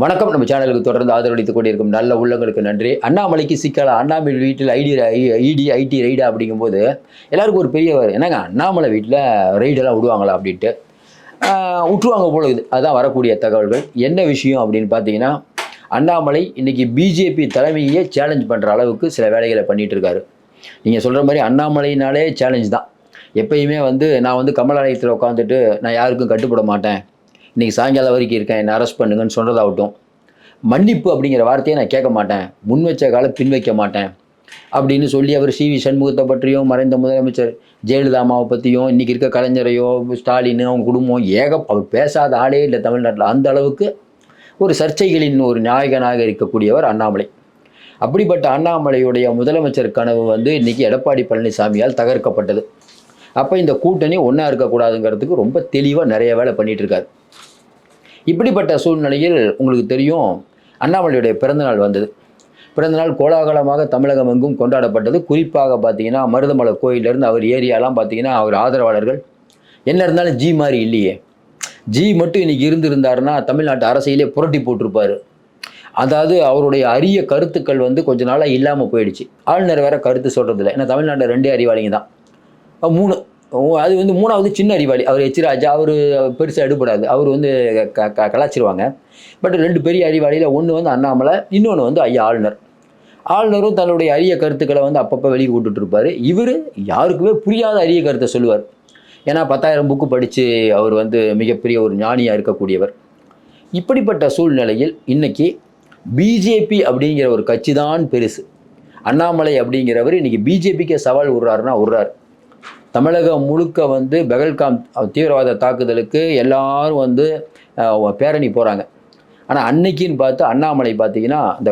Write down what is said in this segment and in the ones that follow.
வணக்கம். நம்ம சேனலுக்கு தொடர்ந்து ஆதரவளித்துக் கொண்டிருக்கும் நல்ல உள்ளங்களுக்கு நன்றி. அண்ணாமலைக்கு சிக்கலா? அண்ணாமலை வீட்டில் இடி ஐடி ரைடா அப்படிங்கும்போது எல்லாருக்கும் ஒரு பெரிய என்னங்க அண்ணாமலை வீட்டில் ரைடெல்லாம் விடுவாங்களா அப்படின்ட்டு விட்டுருவாங்க போல இது. அதுதான் வரக்கூடிய தகவல்கள். என்ன விஷயம் அப்படின்னு பார்த்தீங்கன்னா, அண்ணாமலை இன்னைக்கு பிஜேபி தலைமையே சேலஞ்ச் பண்ணுற அளவுக்கு சில வேலைகளை பண்ணிட்டு இருக்காரு. நீங்கள் சொல்கிற மாதிரி அண்ணாமலைனாலே சேலஞ்ச் தான். எப்பயுமே நான் கமலாலயத்தில் உட்காந்துட்டு நான் யாருக்கும் கட்டுப்பட மாட்டேன், இன்றைக்கி சாயங்காலம் வரைக்கும் இருக்கேன், என்னை அரெஸ்ட் பண்ணுங்கன்னு சொன்னதாகட்டும், மன்னிப்பு அப்படிங்கிற வார்த்தையை நான் கேட்க மாட்டேன், முன் வச்ச காலை பின் வைக்க மாட்டேன் அப்படின்னு சொல்லி அவர் சிவி சண்முகத்தை பற்றியும், மறைந்த முதலமைச்சர் ஜெயலலிதா அம்மாவை பற்றியும், இன்றைக்கி இருக்க கலைஞரையோ, ஸ்டாலின், அவங்க குடும்பம், அவர் பேசாத ஆளே இல்லை தமிழ்நாட்டில். அந்த அளவுக்கு ஒரு சர்ச்சைகளின் ஒரு நாயகனாக இருக்கக்கூடியவர் அண்ணாமலை. அப்படிப்பட்ட அண்ணாமலையுடைய முதலமைச்சர் கனவு இன்றைக்கி எடப்பாடி பழனிசாமியால் தகர்க்கப்பட்டது. அப்போ இந்த கூட்டணி ஒன்றா இருக்கக்கூடாதுங்கிறதுக்கு ரொம்ப தெளிவாக நிறைய வேலை பண்ணிகிட்டு இருக்காரு. இப்படிப்பட்ட சூழ்நிலையில் உங்களுக்கு தெரியும், அண்ணாமலையுடைய பிறந்தநாள் வந்தது. பிறந்தநாள் கோலாகலமாக தமிழகம் எங்கும் கொண்டாடப்பட்டது. குறிப்பாக பார்த்தீங்கன்னா, மருதமலை கோயிலேருந்து அவர் ஏரியாலாம் பார்த்தீங்கன்னா, அவர் ஆதரவாளர்கள் என்ன இருந்தாலும் ஜி மாதிரி இல்லையே, ஜி மட்டும் இன்றைக்கி இருந்திருந்தாருன்னா தமிழ்நாட்டு அரசியலே புரட்டி போட்டிருப்பார். அதாவது அவருடைய அரிய கருத்துக்கள் கொஞ்ச நாளாக இல்லாமல் போயிடுச்சு. ஆளுநர் வேற கருத்து சொல்கிறதில்ல. ஏன்னா தமிழ்நாட்டில் 2 அறிவாளிங்க தான், 3. அது 3வது சின்ன அறிவாளி அவர் ராஜா. அவர் பெருசாக எடுபடாது, அவர் கலாச்சிருவாங்க. பட் 2 பெரிய அறிவாளியில் ஒன்று அண்ணாமலை, இன்னொன்று ஐயா ஆளுநர். ஆளுநரும் தன்னுடைய அரிய கருத்துக்களை அப்பப்போ வெளியே விட்டுட்ருப்பார். இவர் யாருக்குமே புரியாத அரிய கருத்தை சொல்லுவார். ஏன்னா 10,000 புக்கு படித்து அவர் மிகப்பெரிய ஒரு ஞானியாக இருக்கக்கூடியவர். இப்படிப்பட்ட சூழ்நிலையில் இன்னைக்கு பிஜேபி அப்படிங்கிற ஒரு கட்சி தான் பெருசு. அண்ணாமலை அப்படிங்கிறவர் இன்றைக்கி பிஜேபிக்கே சவால் விடுறாருன்னா விடுறாரு. தமிழகம் முழுக்க பெகல்காம் தீவிரவாத தாக்குதலுக்கு எல்லாரும் பேரணி போகிறாங்க. ஆனால் அன்னைக்குன்னு பார்த்து அண்ணாமலை பார்த்தீங்கன்னா, அந்த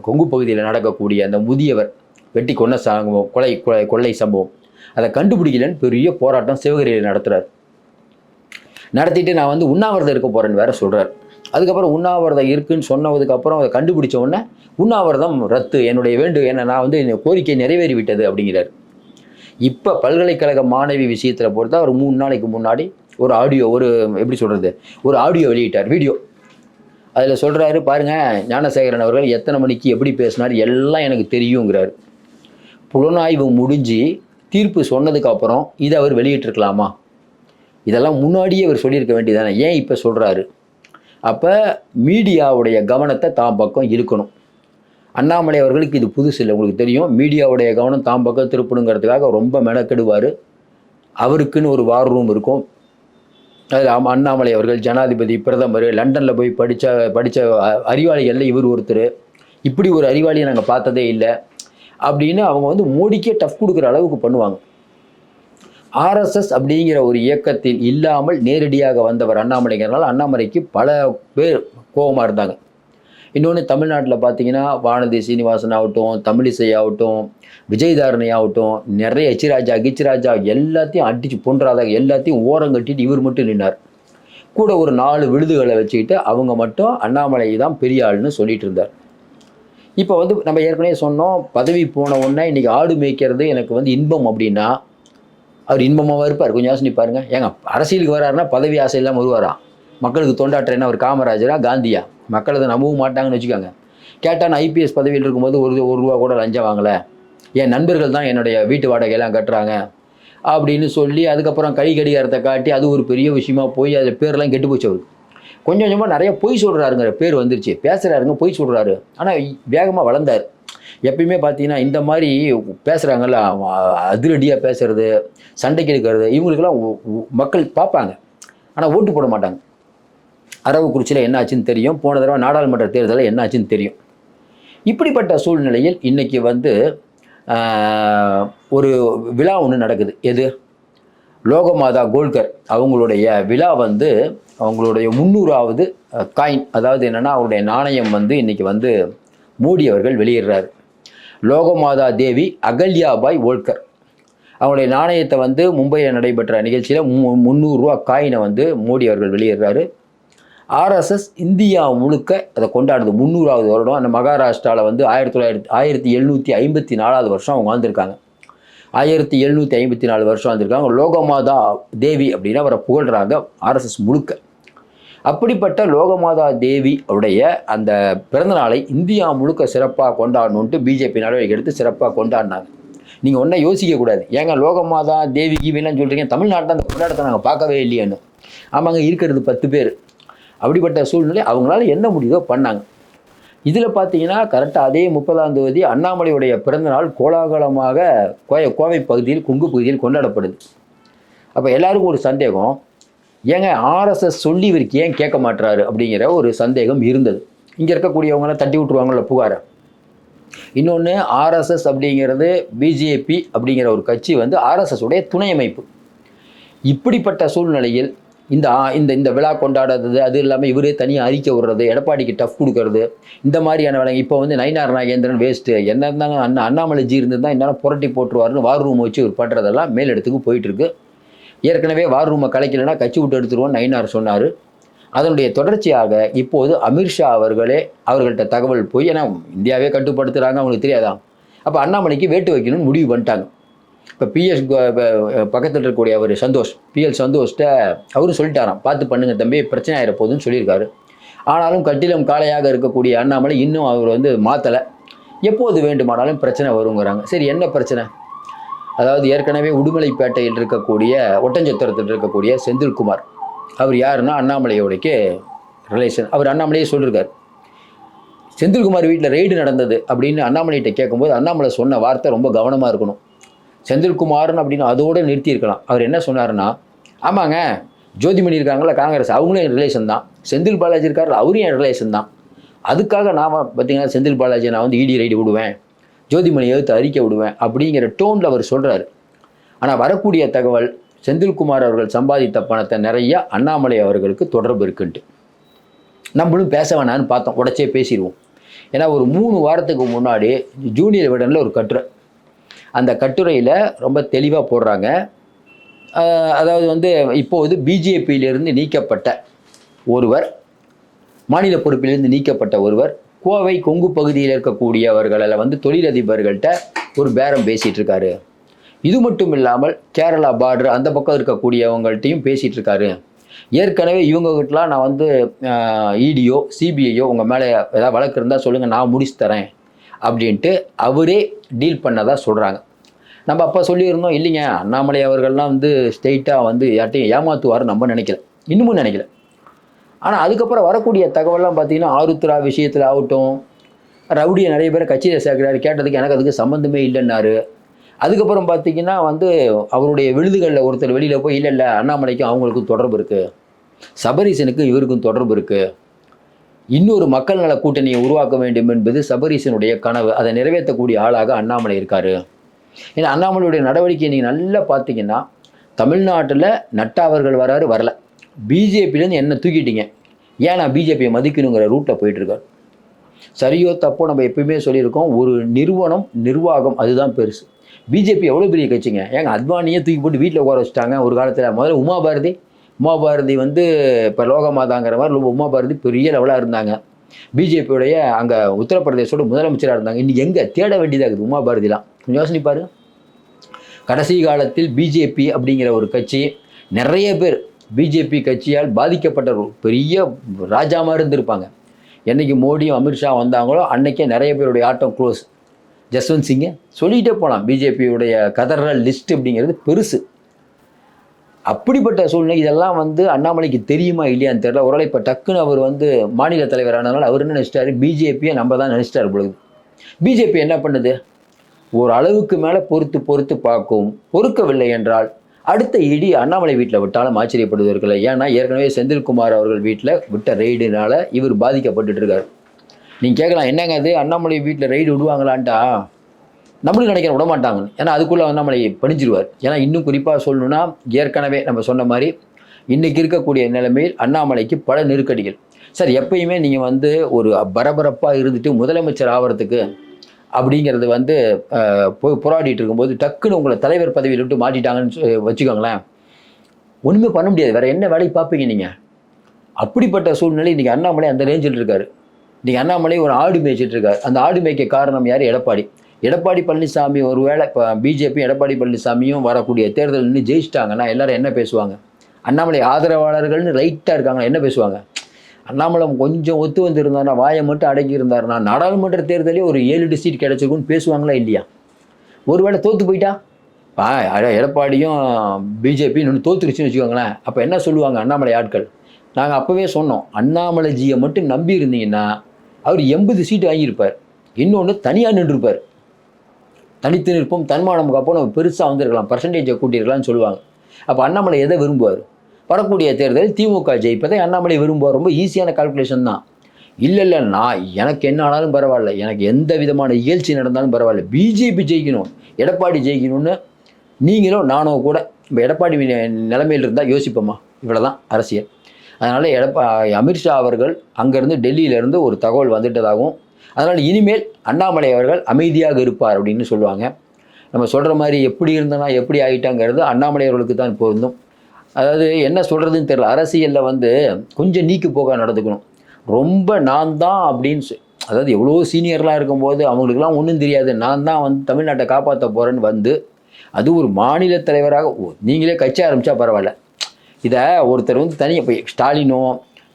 கொங்கு பகுதியில் நடக்கக்கூடிய அந்த முதியவர் வெட்டி கொன்ன கொள்ளை சம்பவம் அதை கண்டுபிடிக்கலன்னு பெரிய போராட்டம் சிவகிரியில் நடத்துகிறார். நடத்திட்டு நான் உண்ணாவிரதம் இருக்க போகிறேன்னு வேற சொல்கிறார். அதுக்கப்புறம் உண்ணாவிரதம் இருக்குன்னு சொன்னதுக்கப்புறம் அதை கண்டுபிடிச்ச உடனே உண்ணாவிரதம் ரத்து, நான் கோரிக்கை நிறைவேறி விட்டது அப்படிங்கிறார். இப்போ பல்கலைக்கழக மாணவி விஷயத்தில் பொறுத்தா ஒரு 3 நாளைக்கு முன்னாடி ஒரு ஆடியோ, ஒரு ஆடியோ வெளியிட்டார், வீடியோ. அதில் சொல்கிறாரு, பாருங்கள் ஞானசேகரன் அவர்கள் எத்தனை மணிக்கு எப்படி பேசினார் எல்லாம் எனக்கு தெரியுங்கிறார். புலனாய்வு முடிஞ்சு தீர்ப்பு சொன்னதுக்கப்புறம் இதை அவர் வெளியிட்டிருக்கலாமா? இதெல்லாம் முன்னாடியே அவர் சொல்லியிருக்க வேண்டியதானே, ஏன் இப்போ சொல்கிறாரு? அப்போ மீடியாவுடைய கவனத்தை தாம் பக்கம் இருக்கணும். அண்ணாமலை அவர்களுக்கு இது புதுசு இல்லை, உங்களுக்கு தெரியும். மீடியாவுடைய கவனம் தாம் பக்கம் திருப்பணுங்கிறதுக்காக ரொம்ப மெனக்கெடுவார். அவருக்குன்னு ஒரு வார் ரூம் இருக்கும். அதில் அண்ணாமலை அவர்கள் ஜனாதிபதி, பிரதமர், லண்டனில் போய் படித்த அறிவாளிகளில் இவர் ஒருத்தர். இப்படி ஒரு அறிவாளியை நாங்கள் பார்த்ததே இல்லை அப்படின்னு அவங்க மோடிக்கே டஃப் கொடுக்குற அளவுக்கு பண்ணுவாங்க. ஆர்எஸ்எஸ் அப்படிங்கிற ஒரு இயக்கத்தில் இல்லாமல் நேரடியாக வந்தவர் அண்ணாமலைங்கிறனால அண்ணாமலைக்கு பல பேர் கோபமாக இருந்தாங்க. இன்னொன்று, தமிழ்நாட்டில் பார்த்தீங்கன்னா வானதி சீனிவாசன் ஆகட்டும், தமிழிசை ஆகட்டும், விஜயதாரணி ஆகட்டும், நிறைய கிச்சிராஜா எல்லாத்தையும் அடித்து பொன்றாதாக எல்லாத்தையும் ஓரம் கட்டிட்டு இவர் மட்டும் நின்னார். கூட ஒரு 4 விழுதுகளை வச்சுக்கிட்டு அவங்க மட்டும் அண்ணாமலை தான் பெரிய ஆள்னு சொல்லிட்டு இருந்தார். இப்போ நம்ம ஏற்கனவே சொன்னோம், பதவி போன உடனே இன்றைக்கி ஆடு மேய்க்கிறது எனக்கு இன்பம் அப்படின்னா அவர் இன்பமாக இருப்பார். கொஞ்சம் யோசனை பாருங்க. ஏங்க அரசியலுக்கு வராருன்னா பதவி ஆசை இல்லாமல் வருவாராம். மக்களுக்கு தொண்டாற்றுறேன்னா அவர் காமராஜரா காந்தியா? மக்கள் அதை நம்பவும் மாட்டாங்கன்னு வச்சுக்கோங்க. கேட்டால் நான் ஐபிஎஸ் பதவியில் இருக்கும்போது ஒரு ரூபா கூட லஞ்சம் வாங்கலை, என் நண்பர்கள் தான் என்னுடைய வீட்டு வாடகையெல்லாம் கட்டுறாங்க அப்படின்னு சொல்லி அதுக்கப்புறம் கை கடிகாரத்தை காட்டி அது ஒரு பெரிய விஷயமா போய் அதில் பேரெல்லாம் கெட்டு போச்சு. அவருக்கு கொஞ்சம் கொஞ்சமாக நிறைய பொய் சொல்கிறாருங்கிற பேர் வந்துருச்சு. பேசுகிறாருங்க, பொய் சொல்கிறாரு. ஆனால் வேகமாக வளர்ந்தார். எப்பயுமே பார்த்தீங்கன்னா இந்த மாதிரி பேசுகிறாங்கல்ல, அதிரடியாக பேசுகிறது, சண்டைக்கு எடுக்கிறது, இவங்களுக்கெல்லாம் மக்கள் பார்ப்பாங்க, ஆனால் ஓட்டு போட மாட்டாங்க. அரவக்குறிச்சியில் என்ன ஆச்சுன்னு தெரியும், போன தடவை நாடாளுமன்ற தேர்தலில் என்ன ஆச்சுன்னு தெரியும். இப்படிப்பட்ட சூழ்நிலையில் இன்றைக்கி ஒரு விழா ஒன்று நடக்குது. எது? லோகமாதா கோல்கர் அவங்களுடைய விழா அவங்களுடைய 300வது காயின், அதாவது என்னென்னா அவருடைய நாணயம் இன்றைக்கி மோடி அவர்கள் வெளியிடுறாரு. லோகமாதா தேவி அகல்யாபாய் ஓல்கர் அவங்களுடைய நாணயத்தை மும்பையில் நடைபெற்ற நிகழ்ச்சியில் 300 ரூபா காயினை மோடி அவர்கள் வெளியிடுறாரு. ஆர்எஸ்எஸ் இந்தியா முழுக்க அதை கொண்டாடுது. 300வது வருடம். அந்த மகாராஷ்டிராவில் 1754வது வருஷம் அவங்க வாழ்ந்திருக்காங்க. 1754 வருஷம் வாழ்ந்திருக்காங்க. லோகமாதா தேவி அப்படின்னு அவரை புகழ்கிறாங்க ஆர்எஸ்எஸ் முழுக்க. அப்படிப்பட்ட லோகமாதா தேவி உடைய அந்த பிறந்தநாளை இந்தியா முழுக்க சிறப்பாக கொண்டாடணுன்ட்டு பிஜேபி நடவடிக்கை எடுத்து சிறப்பாக கொண்டாடினாங்க. நீங்கள் ஒன்றும் யோசிக்கக்கூடாது, ஏங்க லோகமாதா தேவி கீவிலாம் சொல்கிறீங்க, தமிழ்நாட்டில் அந்த கொண்டாடத்தை நாங்கள் பார்க்கவே இல்லையான்னு. ஆமாங்க, இருக்கிறது 10 பேர். அப்படிப்பட்ட சூழ்நிலை அவங்களால என்ன முடியுதோ பண்ணாங்க. இதில் பார்த்தீங்கன்னா கரெக்டாக அதே 30ஆம் தேதி அண்ணாமலையுடைய பிறந்தநாள் கோலாகலமாக கோவை பகுதியில் கொங்கு பகுதியில் கொண்டாடப்படுது. அப்போ எல்லாருக்கும் ஒரு சந்தேகம், ஏங்க ஆர்எஸ்எஸ் சொல்லி இவருக்கு ஏன் கேட்க மாட்டுறாரு அப்படிங்கிற ஒரு சந்தேகம் இருந்தது. இங்கே இருக்கக்கூடியவங்களாம் தட்டி விட்டுருவாங்கள்ல புகாரை. இன்னொன்று, ஆர்எஸ்எஸ் அப்படிங்கிறது பிஜேபி அப்படிங்கிற ஒரு கட்சி வந்து ஆர்எஸ்எஸ் உடைய துணை அமைப்பு. இப்படிப்பட்ட சூழ்நிலையில் இந்த இந்த விழா கொண்டாடுறது, அது இல்லாமல் இவரே தனியாக அறிக்கை விடுறது, எடப்பாடிக்கு டஃப் கொடுக்கறது, இந்த மாதிரியான வேலைங்க. இப்போ வந்து நயினார் நாகேந்திரன் வேஸ்ட்டு, என்ன இருந்தாலும் அண்ணாமலை ஜி இருந்திருந்தால் இன்னும் புரட்டி போட்டுருவாருன்னு வார் ரூம் வச்சு ஒரு பண்ணுறதெல்லாம் மேலிடத்துக்கு போயிட்டுருக்கு. ஏற்கனவே வார் ரூமை கலைக்கலைன்னா கட்சி விட்டு எடுத்துருவோன்னு நயினார் சொன்னார். அதனுடைய தொடர்ச்சியாக இப்போது அமித்ஷா அவர்கள்ட்ட தகவல் போய், ஏன்னா இந்தியாவே கட்டுப்படுத்துகிறாங்க, அவங்களுக்கு தெரியாதான். அப்போ அண்ணாமலைக்கு வேட்டு வைக்கணும்னு முடிவு பண்ணிட்டாங்க. இப்போ பிஎஸ் பக்கத்தில் இருக்கக்கூடிய அவர் சந்தோஷ், பிஎல் சந்தோஷ்கிட்ட அவரும் சொல்லிட்டாராம், பார்த்து பண்ணுங்க தம்பி, பிரச்சனை ஆகிட போகுதுன்னு சொல்லியிருக்காரு. ஆனாலும் கட்டிலம் காளையாக இருக்கக்கூடிய அண்ணாமலை இன்னும் அவர் வந்து மாற்றலை. எப்போது வேண்டுமானாலும் பிரச்சனை வருங்கிறாங்க. சரி, என்ன பிரச்சனை? அதாவது ஏற்கனவே உடுமலைப்பேட்டையில் இருக்கக்கூடிய ஒட்டஞ்சத்திரத்தில் இருக்கக்கூடிய செந்தில்குமார், அவர் யாருன்னா அண்ணாமலையோடைக்கு ரிலேஷன். அவர் அண்ணாமலையே சொல்லியிருக்கார், செந்தில்குமார் வீட்டில் ரெய்டு நடந்தது அப்படின்னு அண்ணாமலைகிட்ட கேட்கும்போது அண்ணாமலை சொன்ன வார்த்தை ரொம்ப கவனமாக இருக்கணும். செந்தில்குமார்னு அப்படின்னு அதோடு நிறுத்தியிருக்கலாம். அவர் என்ன சொன்னார்னா, ஆமாங்க ஜோதிமணி இருக்காங்களா காங்கிரஸ், அவங்களும் என் ரிலேஷன் தான். செந்தில் பாலாஜி இருக்கார், அவரும் என் ரிலேஷன் தான். அதுக்காக நான் பார்த்தீங்கன்னா செந்தில் பாலாஜி நான் வந்து இடி ரைடு விடுவேன், ஜோதிமணி எழுத்து அறிக்கை விடுவேன் அப்படிங்கிற டோனில் அவர் சொல்கிறாரு. ஆனால் வரக்கூடிய தகவல், செந்தில்குமார் அவர்கள் சம்பாதித்த பணத்தை நிறைய அண்ணாமலை அவர்களுக்கு தொடர்பு இருக்குன்ட்டு. நம்மளும் பேச வேணான்னு பார்த்தோம், உடச்சே பேசிடுவோம். ஏன்னா ஒரு 3 வாரத்துக்கு முன்னாடி ஜூனியர் விடனில் ஒரு கட்டுரை, அந்த கட்டுரையில் ரொம்ப தெளிவாக போடுறாங்க. அதாவது வந்து இப்போது பிஜேபியிலிருந்து நீக்கப்பட்ட ஒருவர், மாநில பொறுப்பிலிருந்து நீக்கப்பட்ட ஒருவர் கோவை கொங்கு பகுதியில் இருக்கக்கூடியவர்களில் வந்து தொழிலதிபர்கள்ட்ட ஒரு பேரம் பேசிகிட்டு இருக்காரு. இது மட்டும் இல்லாமல் கேரளா பார்டர் அந்த பக்கம் இருக்கக்கூடியவங்கள்ட்டையும் பேசிகிட்டு இருக்காரு. ஏற்கனவே இவங்ககிட்டலாம் நான் வந்து இடியோ சிபிஐயோ உங்கள் மேலே ஏதாவது வழக்கு இருந்தால் சொல்லுங்கள், நான் முடிச்சு தரேன் அப்படின்ட்டு அவரே டீல் பண்ணதாக சொல்கிறாங்க. நம்ம அப்போ சொல்லியிருந்தோம், இல்லைங்க அண்ணாமலை அவர்கள்லாம் வந்து ஸ்ட்ரெயிட்டாக வந்து யார்ட்டையும் ஏமாற்றுவார் நம்ம நினைக்கல, இன்னமும் நினைக்கல. ஆனால் அதுக்கப்புறம் வரக்கூடிய தகவலாம் பார்த்தீங்கன்னா, ஆருத்ரா விஷயத்தில் ஆகட்டும், ரவுடியை நிறைய பேரை கட்சியில் சேர்க்கிறாரு, கேட்டதுக்கு எனக்கு அதுக்கு சம்மந்தமே இல்லைன்னாரு. அதுக்கப்புறம் பார்த்தீங்கன்னா வந்து அவருடைய விழுதுகளில் ஒருத்தர் வெளியில் போய், இல்லை அண்ணாமலைக்கும் அவங்களுக்கும் தொடர்பு இருக்குது, சபரீசனுக்கும் இவருக்கும் தொடர்பு இருக்குது, இன்னொரு மக்கள் நல கூட்டணியை உருவாக்க வேண்டும் என்பது சபரீசனுடைய கனவு, அதை நிறைவேற்றக்கூடிய ஆளாக அண்ணாமலை இருக்கார். ஏன்னா அண்ணாமலையுடைய நடவடிக்கை நீங்கள் நல்லா பார்த்தீங்கன்னா, தமிழ்நாட்டில் நட்டா அவர்கள் வராரு, வரல, பிஜேபியிலேருந்து என்ன தூக்கிட்டீங்க, ஏன் நான் பிஜேபியை மதிக்கணுங்கிற ரூட்டில் போயிட்டுருக்கார். சரியோ தப்போ நம்ம எப்பயுமே சொல்லியிருக்கோம், ஒரு நிறுவனம் நிர்வாகம் அதுதான் பெருசு. பிஜேபி எவ்வளோ பெரிய கட்சிங்க, ஏங்க அத்வானியே தூக்கி போட்டு வீட்டில் உட்கார வச்சுட்டாங்க ஒரு காலத்தில். முதல்ல உமாபாரதி வந்து இப்போ லோகமாதாங்கிற மாதிரி உமாபாரதி பெரிய லெவலாக இருந்தாங்க. பிஜேபியுடைய அங்கே உத்தரப்பிரதேசோட முதலமைச்சராக இருந்தாங்க. இன்றைக்கி எங்கே தேட வேண்டியதாக இருக்குது உமாபாரதிலாம், கொஞ்சம் யோசனை பாரு. கடைசி காலத்தில் பிஜேபி அப்படிங்கிற ஒரு கட்சி, நிறைய பேர் பிஜேபி கட்சியால் பாதிக்கப்பட்ட பெரிய ராஜாமாக இருந்திருப்பாங்க. என்றைக்கு மோடியும் அமித்ஷா வந்தாங்களோ அன்றைக்கே நிறைய பேருடைய ஆட்டம் க்ளோஸ். ஜஸ்வந்த் சிங்கை சொல்லிகிட்டே போகலாம். பிஜேபியுடைய கதறல் லிஸ்ட் அப்படிங்கிறது பெருசு. அப்படிப்பட்ட சூழ்நிலை இதெல்லாம் வந்து அண்ணாமலைக்கு தெரியுமா இல்லையான்னு தெரியல. ஒருவேளை இப்போ டக்குன்னு அவர் வந்து மாநில தலைவரானதுனால அவர் என்ன நினச்சிட்டாரு, பிஜேபியை நம்ம தான் நினச்சிட்டாரு பொழுது. பிஜேபி என்ன பண்ணுது, ஒரு அளவுக்கு மேலே பொறுத்து பார்க்கும். பொறுக்கவில்லை என்றால் அடுத்த இடி அண்ணாமலை வீட்டில் விட்டாலும் ஆச்சரியப்படுவதற்கில்லை. ஏன்னா ஏற்கனவே செந்தில்குமார் அவர்கள் வீட்டில் விட்ட ரெய்டுனால இவர் பாதிக்கப்பட்டு இருக்கார். நீங்கள் கேட்கலாம், என்னங்க அது அண்ணாமலை வீட்டில் ரெய்டு விடுவாங்களான்ட்டா, நம்மளும் நினைக்கிற விட மாட்டாங்க. ஏன்னா அதுக்குள்ளே அண்ணாமலை பணிஞ்சிருவார். ஏன்னா இன்னும் குறிப்பாக சொல்லணும்னா, ஏற்கனவே நம்ம சொன்ன மாதிரி இன்றைக்கி இருக்கக்கூடிய நிலைமையில் அண்ணாமலைக்கு பல நெருக்கடிகள். சார், எப்பயுமே நீங்கள் வந்து ஒரு பரபரப்பாக இருந்துட்டு முதலமைச்சர் ஆகிறதுக்கு அப்படிங்கிறது வந்து போராடிட்டு இருக்கும்போது டக்குன்னு உங்களை தலைவர் பதவியில் விட்டு மாட்டிட்டாங்கன்னு வச்சுக்கோங்களேன், ஒன்றுமே பண்ண முடியாது. வேறு என்ன வேலையை பார்ப்பீங்க நீங்கள்? அப்படிப்பட்ட சூழ்நிலை இன்றைக்கி அண்ணாமலை அந்த ரேஞ்சில் இருக்கார். இன்றைக்கி அண்ணாமலை ஒரு ஆடு மேய்ச்சிட்டு இருக்கார். அந்த ஆடு மேய்க்க காரணம் யார்? எடப்பாடி பழனிசாமி. ஒரு வேளை இப்போ பிஜேபி எடப்பாடி பழனிசாமியும் வரக்கூடிய தேர்தல் இன்னும் ஜெயிச்சிட்டாங்கன்னா எல்லாரும் என்ன பேசுவாங்க? அண்ணாமலை ஆதரவாளர்கள்னு ரைட்டாக இருக்காங்க, என்ன பேசுவாங்க? அண்ணாமலை கொஞ்சம் ஒத்து வந்திருந்தாருன்னா, வாயை மட்டும் அடக்கி இருந்தாருன்னா, நாடாளுமன்ற தேர்தலே ஒரு 7 சீட் கிடைச்சிருக்குன்னு பேசுவாங்களா இல்லையா? ஒருவேளை தோற்று போயிட்டா, எடப்பாடியும் பிஜேபியும் இன்னொன்று தோத்துருச்சுன்னு வச்சுக்கோங்களேன், அப்போ என்ன சொல்லுவாங்க அண்ணாமலை ஆட்கள்? நாங்கள் அப்போவே சொன்னோம், அண்ணாமலைஜியை மட்டும் நம்பி இருந்தீங்கன்னா அவர் 80 சீட்டு வாங்கியிருப்பார். இன்னொன்று தனியாக நின்றுருப்பார். தனித்து நிற்போம், தன்மானம் காப்போம், நம்ம பெருசாக வந்திருக்கலாம், பர்சன்டேஜை கூட்டியிருக்கலாம்னு சொல்லுவாங்க. அப்போ அண்ணாமலை எதை விரும்புவார்? வரக்கூடிய தேர்தல் திமுக ஜெயிப்பதை அண்ணாமலை விரும்புவார். ரொம்ப ஈஸியான கால்குலேஷன் தான். இல்லை நான் எனக்கு என்ன ஆனாலும் பரவாயில்ல, எனக்கு எந்த விதமான இகழ்ச்சி நடந்தாலும் பரவாயில்ல, பிஜேபி ஜெயிக்கணும், எடப்பாடி ஜெயிக்கணும்னு நீங்களும் நானும் கூட இப்போ எடப்பாடி நிலைமையில் இருந்தால் யோசிப்போமா? இவ்வளோதான் அரசியல். அதனால் அமித்ஷா அவர்கள் அங்கேருந்து டெல்லியிலேருந்து ஒரு தகவல் வந்துட்டதாகவும், அதனால் இனிமேல் அண்ணாமலை அவர்கள் அமைதியாக இருப்பார் அப்படின்னு சொல்லுவாங்க. நம்ம சொல்கிற மாதிரி எப்படி இருந்தனா எப்படி ஆகிட்டாங்கிறது அண்ணாமலை அவர்களுக்கு தான் பொருந்தும். அதாவது என்ன சொல்கிறதுன்னு தெரியல. அரசியலில் கொஞ்சம் நீக்கு போக நடந்துக்கணும். ரொம்ப நான் தான் அப்படின்னு அதாவது எவ்வளோ சீனியர்லாம் இருக்கும்போது அவங்களுக்குலாம் ஒன்றும் தெரியாது, நான் தான் தமிழ்நாட்டை காப்பாற்ற போகிறேன்னு அது ஒரு மாநில தலைவராக நீங்களே கட்சி ஆரம்பித்தா பரவாயில்ல. இதை ஒருத்தர் தனியாக இப்போ ஸ்டாலினோ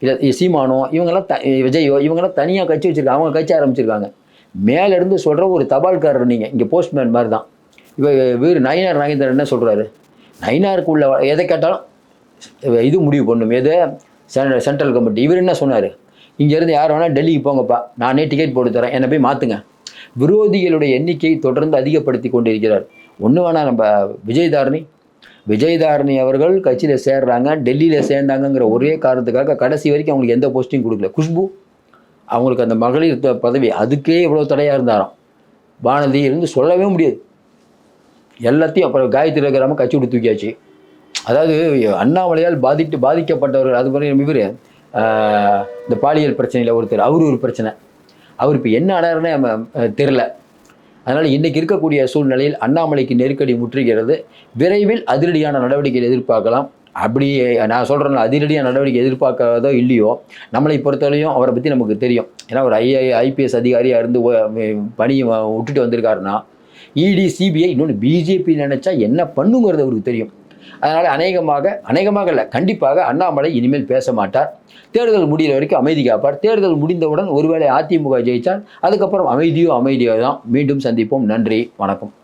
இல்லை சீமானோ இவங்கெல்லாம் விஜயோ இவங்கெல்லாம் தனியாக கட்சி வச்சுருக்காங்க, அவங்க கட்சி ஆரம்பிச்சிருக்காங்க. மேலேருந்து சொல்கிற ஒரு தபால்காரர் நீங்கள் இங்கே போஸ்ட்மேன் மாதிரி தான். இவர் நயினார் நாகேந்திரன் என்ன சொல்கிறாரு? நயினாருக்கு உள்ள எதை கேட்டாலும் இது முடிவு பண்ணும், எது சென்ட்ரல் கமிட்டி. இவர் என்ன சொன்னார்? இங்கேருந்து யார் வேணால் டெல்லிக்கு போங்கப்பா, நானே டிக்கெட் போட்டு தரேன், என்னை போய் மாற்றுங்க. விரோதிகளுடைய எண்ணிக்கையை தொடர்ந்து அதிகப்படுத்தி கொண்டிருக்கிறார். ஒன்று வேணால் நம்ம விஜயதாரணி அவர்கள் கட்சியில் சேர்றாங்க, டெல்லியில் சேர்ந்தாங்கங்கிற ஒரே காரணத்துக்காக கடைசி வரைக்கும் அவங்களுக்கு எந்த போஸ்டிங் கொடுக்கல. குஷ்பு அவங்களுக்கு அந்த மகளிர் பதவி அதுக்கே இவ்வளோ தடையாக இருந்தாராம். வானதி இருந்து சொல்லவே முடியாது. எல்லாத்தையும் அப்புறம் காயத்ரி இருக்கிறாம கட்சி விட்டு தூக்கியாச்சு. அதாவது அண்ணாமலையால் பாதிக்கப்பட்டவர்கள், அது மாதிரி இவர் இந்த பாலியல் பிரச்சனையில் ஒருத்தர், அவரு ஒரு பிரச்சனை, அவர் இப்போ என்ன ஆனாருன்னு தெரில. அதனால் இன்றைக்கி இருக்கக்கூடிய சூழ்நிலையில் அண்ணாமலைக்கு நெருக்கடி முற்றுகிறது. விரைவில் அதிரடியான நடவடிக்கைகள் எதிர்பார்க்கலாம். அப்படி நான் சொல்கிறேன், அதிரடியான நடவடிக்கை எதிர்பார்க்காதோ இல்லையோ, நம்மளை பொறுத்தவரையும் அவரை பற்றி நமக்கு தெரியும். ஏன்னா ஒரு ஐபிஎஸ் அதிகாரியாக இருந்து பணியை விட்டுட்டு வந்திருக்காருன்னா, இடி சிபிஐ இன்னொன்று பிஜேபி நினச்சா என்ன பண்ணுங்கிறது அவருக்கு தெரியும். அதனால் அநேகமாக இல்லை, கண்டிப்பாக அண்ணாமலை இனிமேல் பேச மாட்டார். தேர்தல் முடிகிற வரைக்கும் அமைதி காப்பார். தேர்தல் முடிந்தவுடன் ஒருவேளை அதிமுக ஜெயித்தால் அதுக்கப்புறம் அமைதியாக தான். மீண்டும் சந்திப்போம். நன்றி, வணக்கம்.